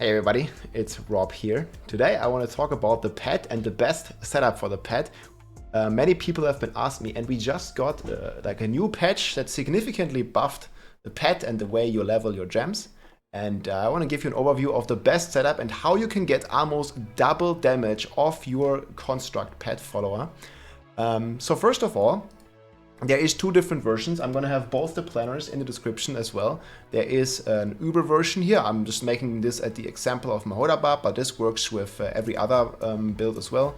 Hey everybody, it's Rob here. Today I want to talk about the pet and the best setup for the pet. Many people have been asking me, and we just got like a new patch that significantly buffed the pet and the way you level your gems. And I want to give you an overview of the best setup and how you can get almost double damage off your construct pet follower. So first of all, there is two different versions. I'm going to have both the planners in the description as well. There is an Uber version here. I'm just making this at the example of Mahodabab, but this works with every other build as well.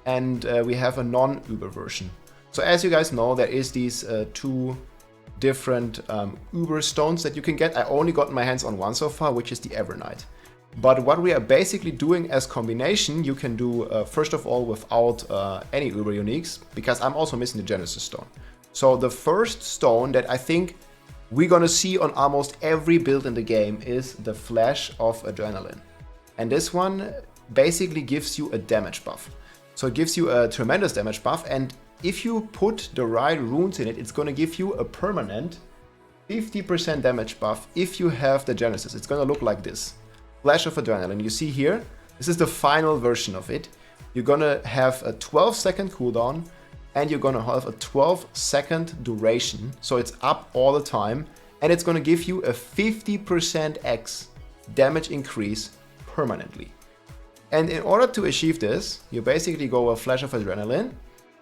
And we have a non-Uber version. So as you guys know, there is these two different Uber stones that you can get. I only got my hands on one so far, which is the Evernight. But what we are basically doing as combination, you can do first of all without any Uber uniques, because I'm also missing the Genesis stone. So the first stone that I think we're gonna see on almost every build in the game is the Flash of Adrenaline. And this one basically gives you a damage buff. So it gives you a tremendous damage buff, and if you put the right runes in it, it's gonna give you a permanent 50% damage buff if you have the Genesis. It's gonna look like this. Flash of Adrenaline. You see here, this is the final version of it. You're gonna have a 12-second cooldown, and you're gonna have a 12-second duration, so it's up all the time, and it's gonna give you a 50% X damage increase permanently. And in order to achieve this, you basically go a Flash of Adrenaline,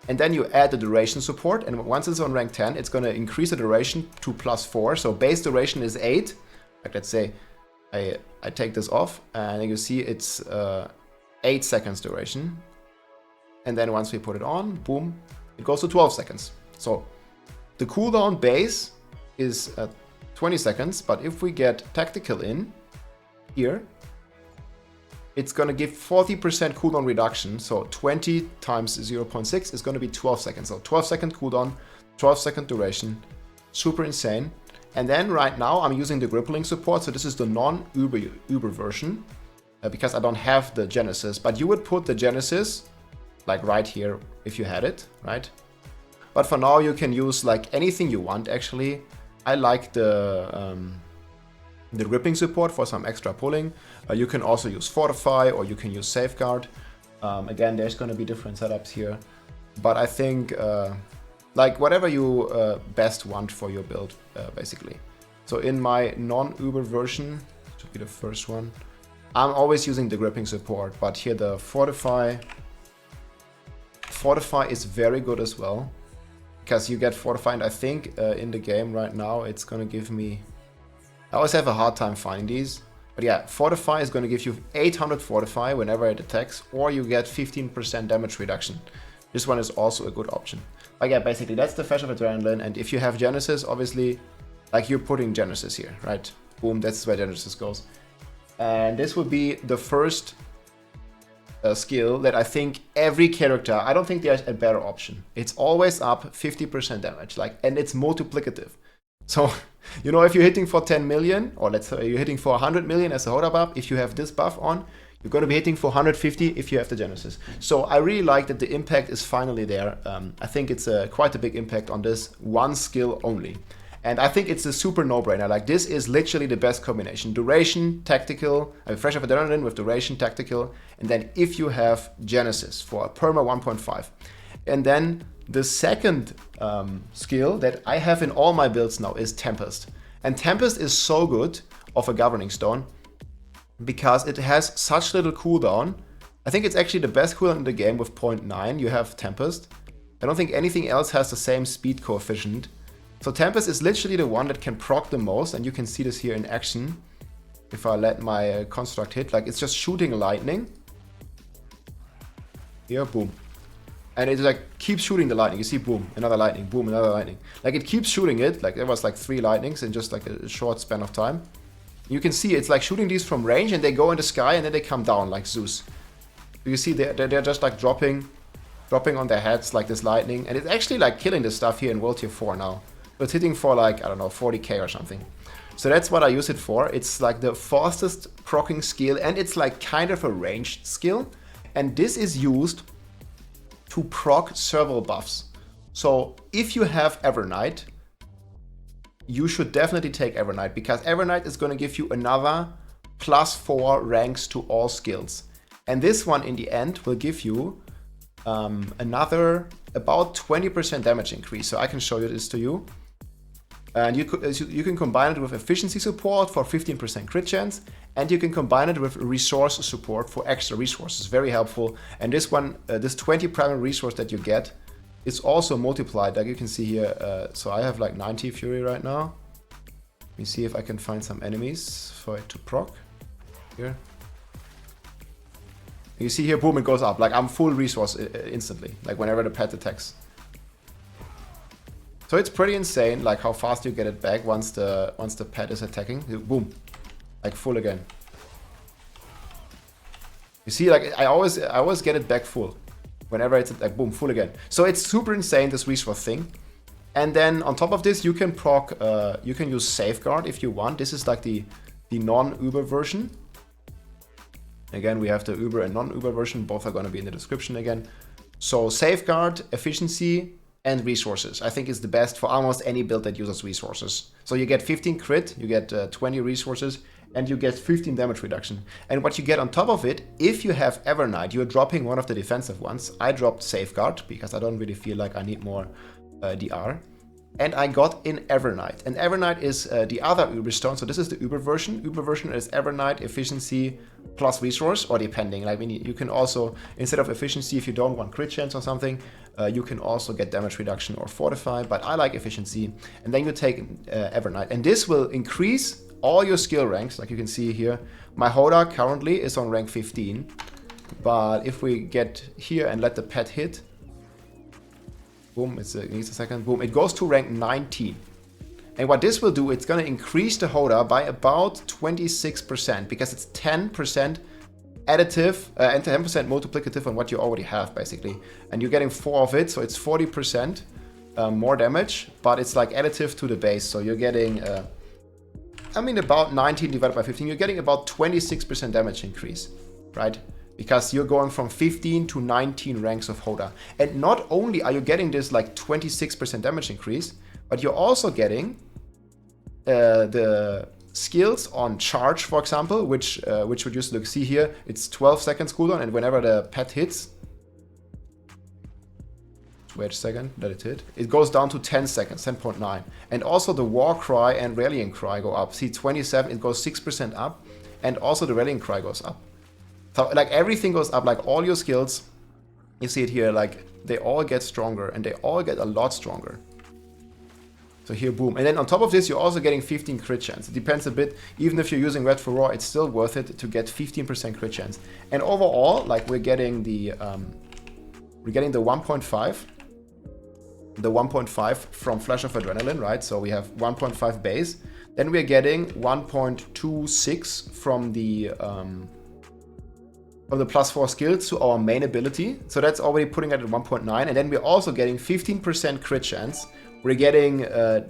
and then you add the duration support, and once it's on rank 10, it's gonna increase the duration to +4, so base duration is 8. Like let's say I take this off, and you see it's 8 seconds duration. And then once we put it on, boom, it goes to 12 seconds. So the cooldown base is 20 seconds, but if we get tactical in here, it's gonna give 40% cooldown reduction. So 20 times 0.6 is gonna be 12 seconds. So 12-second cooldown, 12-second duration, super insane. And then right now I'm using the Grippling support. So this is the non-Uber version because I don't have the Genesis, but you would put the Genesis like right here if you had it, right? But for now you can use like anything you want actually. I like the Gripping support for some extra pulling. You can also use Fortify, or you can use Safeguard. Again, there's going to be different setups here, but I think like whatever you best want for your build, basically. So in my non-Uber version, should be the first one, I'm always using the Gripping support, but here the Fortify is very good as well, because you get Fortify, and I think in the game right now it's gonna give me, I always have a hard time finding these, but yeah, Fortify is gonna give you 800 Fortify whenever it attacks, or you get 15% damage reduction. This one is also a good option. But yeah, basically that's the Flash of Adrenaline, and if you have Genesis, obviously, like you're putting Genesis here, right? Boom, that's where Genesis goes. And this would be the first skill that I think every character, I don't think there's a better option. It's always up 50% damage, like, and it's multiplicative. So, you know, if you're hitting for 10 million, or let's say you're hitting for 100 million as a Hodabab, if you have this buff on, you're going to be hitting for 150 if you have the Genesis. So I really like that the impact is finally there. I think it's quite a big impact on this one skill only. And I think it's a super no-brainer. Like, this is literally the best combination. Duration, tactical, Flash of Adrenaline with duration, tactical, and then if you have Genesis for a perma 1.5. And then the second skill that I have in all my builds now is Tempest. And Tempest is so good of a Governing Stone because it has such little cooldown. I think it's actually the best cooldown in the game with 0.9. You have Tempest. I don't think anything else has the same speed coefficient. So Tempest is literally the one that can proc the most, and you can see this here in action. If I let my construct hit, like it's just shooting lightning. Here, boom. And it like keeps shooting the lightning. You see, boom, another lightning, boom, another lightning. Like it keeps shooting it, like there was like 3 lightnings in just like a short span of time. You can see it's like shooting these from range, and they go in the sky and then they come down like Zeus. You see they're just like dropping on their heads like this lightning, and it's actually like killing this stuff here in World Tier 4 now. It's hitting for like, I don't know, 40k or something. So that's what I use it for. It's like the fastest proccing skill, and it's like kind of a ranged skill. And this is used to proc several buffs. So if you have Evernight, you should definitely take Evernight, because Evernight is going to give you another +4 ranks to all skills. And this one in the end will give you another about 20% damage increase. So I can show you this to you. And you can combine it with efficiency support for 15% crit chance, and you can combine it with resource support for extra resources. Very helpful. And this one, this 20 primary resource that you get is also multiplied, like you can see here. So I have like 90 fury right now. Let me see if I can find some enemies for it to proc. Here. You see here, boom, it goes up. Like I'm full resource instantly, like whenever the pet attacks. So it's pretty insane, like how fast you get it back once the pet is attacking. Boom, like full again. You see, like I always get it back full whenever it's like boom, full again. So it's super insane, this resource thing. And then on top of this, you can proc, you can use Safeguard if you want. This is like the non-Uber version. Again, we have the Uber and non-Uber version. Both are going to be in the description again. So Safeguard, efficiency, and resources, I think is the best for almost any build that uses resources. So you get 15 crit, you get 20 resources, and you get 15 damage reduction. And what you get on top of it, if you have Evernight, you're dropping one of the defensive ones. I dropped Safeguard because I don't really feel like I need more DR. And I got in Evernight. And Evernight is the other Uber stone. So this is the Uber version. Uber version is Evernight, efficiency, plus resource, or depending. Like you can also, instead of efficiency, if you don't want crit chance or something, you can also get damage reduction or fortify. But I like efficiency. And then you take Evernight. And this will increase all your skill ranks. Like you can see here, my Hoda currently is on rank 15. But if we get here and let the pet hit, boom, it needs a second, boom, it goes to rank 19. And what this will do, it's going to increase the Hoda by about 26% because it's 10% additive and 10% multiplicative on what you already have, basically. And you're getting 4 of it, so it's 40% more damage, but it's like additive to the base. So you're getting, I mean, about 19 divided by 15, you're getting about 26% damage increase, right? Because you're going from 15 to 19 ranks of Hoda. And not only are you getting this like 26% damage increase, but you're also getting the skills on charge, for example, which would just look, see here, it's 12 seconds cooldown, and whenever the pet hits, wait a second, let it hit, it goes down to 10 seconds, 10.9. And also the War Cry and Rallying Cry go up. See, 27, it goes 6% up, and also the Rallying Cry goes up. So like everything goes up, like all your skills, you see it here, like they all get stronger and they all get a lot stronger. So here, boom. And then on top of this, you're also getting 15 crit chance. It depends a bit, even if you're using Red for Raw, it's still worth it to get 15% crit chance. And overall, like we're getting the 1.5. The 1.5 from Flash of Adrenaline, right? So we have 1.5 base. Then we're getting 1.26 from the +4 skills to our main ability. So that's already putting it at 1.9. And then we're also getting 15% crit chance. We're getting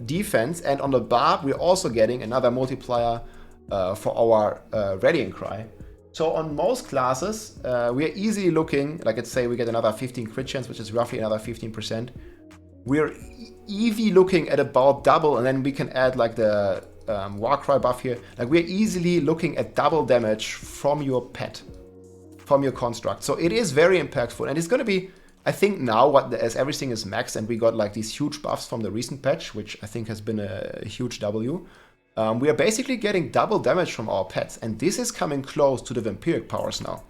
defense. And on the bar, we're also getting another multiplier for our Rallying Cry. So on most classes, we're easily looking, like let's say we get another 15 crit chance, which is roughly another 15%. We're easily looking at about double, and then we can add like the Warcry buff here. Like we're easily looking at double damage from your pet, from your construct. So it is very impactful, and it's going to be, I think now, as everything is maxed and we got like these huge buffs from the recent patch, which I think has been a huge W, we are basically getting double damage from our pets, and this is coming close to the vampiric powers now.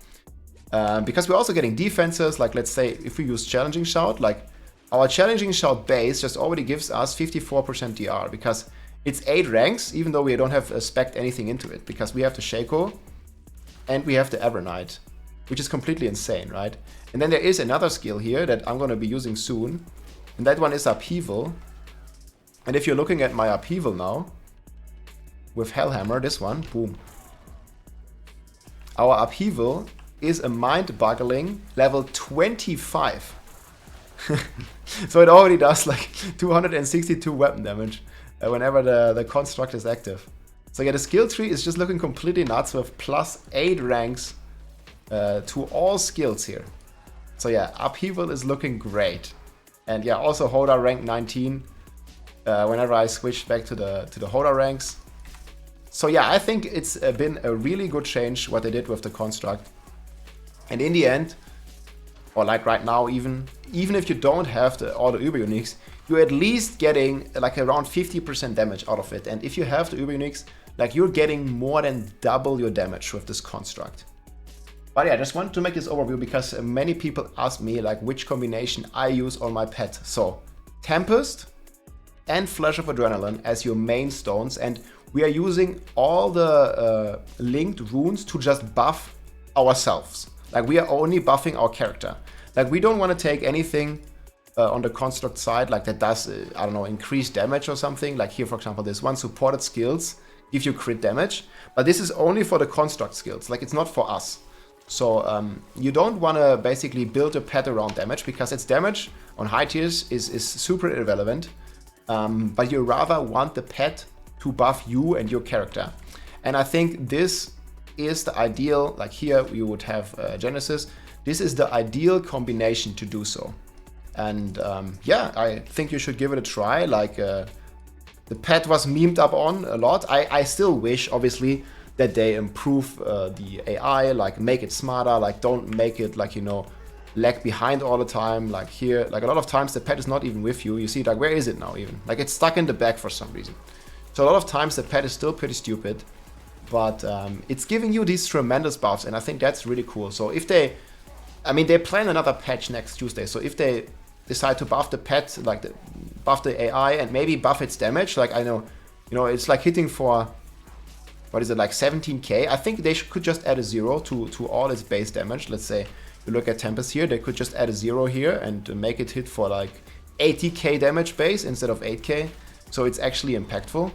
Because we're also getting defenses, like let's say if we use Challenging Shout, like our Challenging Shout base just already gives us 54% DR, because it's 8 ranks, even though we don't have spec'd anything into it, because we have the Shaco and we have the Evernight, which is completely insane, right? And then there is another skill here that I'm going to be using soon, and that one is Upheaval. And if you're looking at my Upheaval now, with Hellhammer, this one, boom. Our Upheaval is a mind-boggling level 25. So it already does like 262 weapon damage whenever the construct is active. So yeah, the skill tree is just looking completely nuts with +8 ranks to all skills here. So yeah, Upheaval is looking great. And yeah, also Hoda rank 19. Whenever I switch back to the Hoda ranks, So yeah, I think it's been a really good change what they did with the construct. And in the end, or like right now even if you don't have all the Uber Uniques, you're at least getting like around 50% damage out of it. And if you have the Uber Uniques, like you're getting more than double your damage with this construct. But yeah, I just wanted to make this overview because many people ask me like which combination I use on my pet. So Tempest and Flash of Adrenaline as your main stones, and we are using all the linked runes to just buff ourselves. Like we are only buffing our character. Like we don't want to take anything on the construct side like that does, I don't know, increase damage or something. Like here, for example, this one supported skills give you crit damage, but this is only for the construct skills. Like it's not for us. So you don't want to basically build a pet around damage because its damage on high tiers is super irrelevant. But you rather want the pet to buff you and your character. And I think this is the ideal, like here you would have Genesis. This is the ideal combination to do so. And yeah, I think you should give it a try. Like the pet was memed up on a lot. I still wish, obviously, that they improve the AI, like make it smarter, like don't make it like, you know, lag behind all the time. Like here, like a lot of times the pet is not even with you. You see, like where is it now even? Like it's stuck in the back for some reason. So a lot of times the pet is still pretty stupid, but it's giving you these tremendous buffs, and I think that's really cool. So if they, I mean, they plan another patch next Tuesday, so if they decide to buff the pet, like buff the AI and maybe buff its damage, like I know, you know, it's like hitting for, what is it, like 17k? I think they could just add a 0 to all its base damage. Let's say you look at Tempest here, they could just add a 0 here and make it hit for like 80k damage base instead of 8k. So it's actually impactful.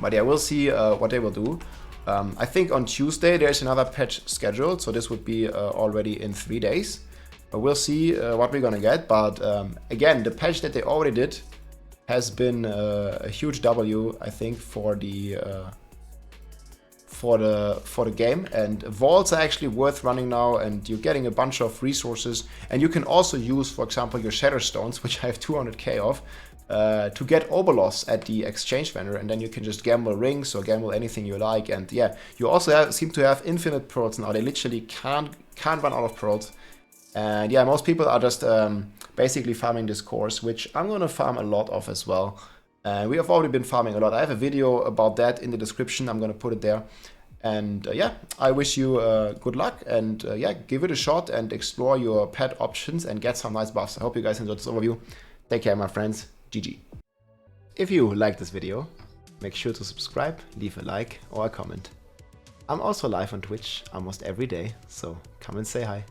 But yeah, we'll see what they will do. I think on Tuesday there's another patch scheduled, so this would be already in 3 days. But we'll see what we're gonna get. But again, the patch that they already did has been a huge W, I think, for the game. And vaults are actually worth running now, and you're getting a bunch of resources. And you can also use, for example, your Shatter Stones, which I have 200k of, to get Obolos at the exchange vendor, and then you can just gamble rings or gamble anything you like. And yeah, you also seem to have infinite pearls now. They literally can't run out of pearls. And yeah, most people are just basically farming this course, which I'm gonna farm a lot of as well. We have already been farming a lot. I have a video about that in the description. I'm gonna put it there. And yeah, I wish you good luck, and yeah, give it a shot and explore your pet options and get some nice buffs. I hope you guys enjoyed this overview. Take care, my friends. GG. If you liked this video, make sure to subscribe, leave a like or a comment. I'm also live on Twitch almost every day, so come and say hi.